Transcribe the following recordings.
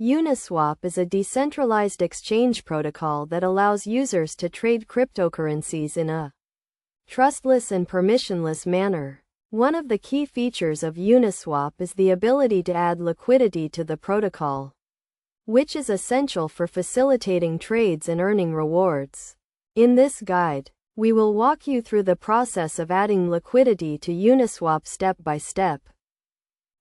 Uniswap is a decentralized exchange protocol that allows users to trade cryptocurrencies in a trustless and permissionless manner. One of the key features of Uniswap is the ability to add liquidity to the protocol, which is essential for facilitating trades and earning rewards. In this guide, we will walk you through the process of adding liquidity to Uniswap step by step.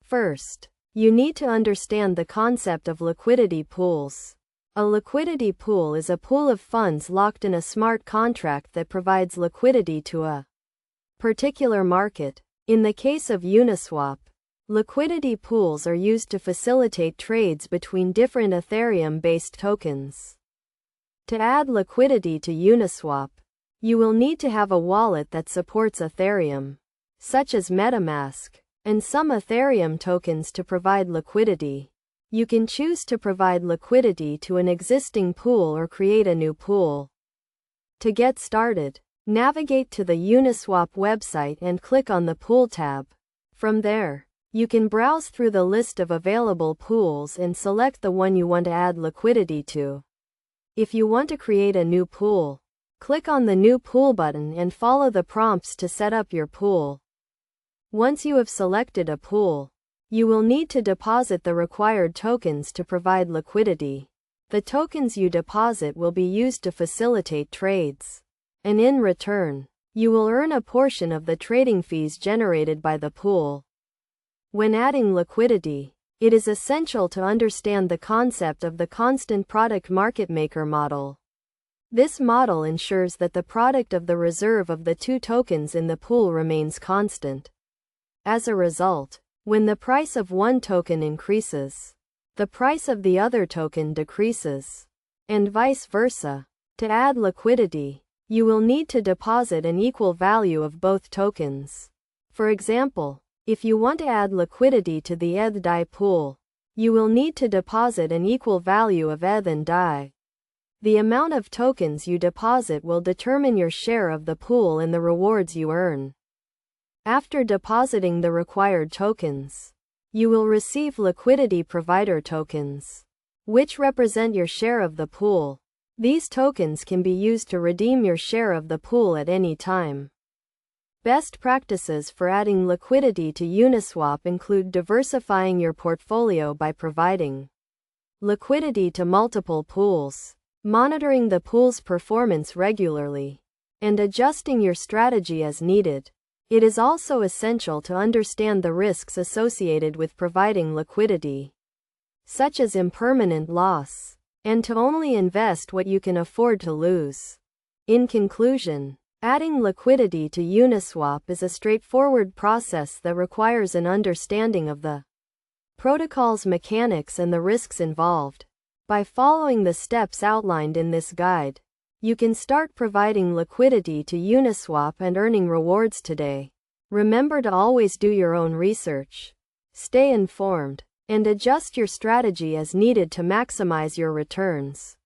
First, you need to understand the concept of liquidity pools. A liquidity pool is a pool of funds locked in a smart contract that provides liquidity to a particular market. In the case of Uniswap, liquidity pools are used to facilitate trades between different Ethereum-based tokens. To add liquidity to Uniswap, you will need to have a wallet that supports Ethereum, such as MetaMask, and some Ethereum tokens to provide liquidity. You can choose to provide liquidity to an existing pool or create a new pool. To get started, navigate to the Uniswap website and click on the Pool tab. From there, you can browse through the list of available pools and select the one you want to add liquidity to. If you want to create a new pool, click on the New Pool button and follow the prompts to set up your pool. Once you have selected a pool, you will need to deposit the required tokens to provide liquidity. The tokens you deposit will be used to facilitate trades, and in return, you will earn a portion of the trading fees generated by the pool. When adding liquidity, it is essential to understand the concept of the constant product market maker model. This model ensures that the product of the reserve of the two tokens in the pool remains constant. As a result, when the price of one token increases, the price of the other token decreases, and vice versa. To add liquidity, you will need to deposit an equal value of both tokens. For example, if you want to add liquidity to the ETH DAI pool, you will need to deposit an equal value of ETH and DAI. The amount of tokens you deposit will determine your share of the pool and the rewards you earn. After depositing the required tokens, you will receive liquidity provider tokens, which represent your share of the pool. These tokens can be used to redeem your share of the pool at any time. Best practices for adding liquidity to Uniswap include diversifying your portfolio by providing liquidity to multiple pools, monitoring the pool's performance regularly, and adjusting your strategy as needed. It is also essential to understand the risks associated with providing liquidity, such as impermanent loss, and to only invest what you can afford to lose. In conclusion, adding liquidity to Uniswap is a straightforward process that requires an understanding of the protocol's mechanics and the risks involved. By following the steps outlined in this guide, you can start providing liquidity to Uniswap and earning rewards today. Remember to always do your own research, stay informed, and adjust your strategy as needed to maximize your returns.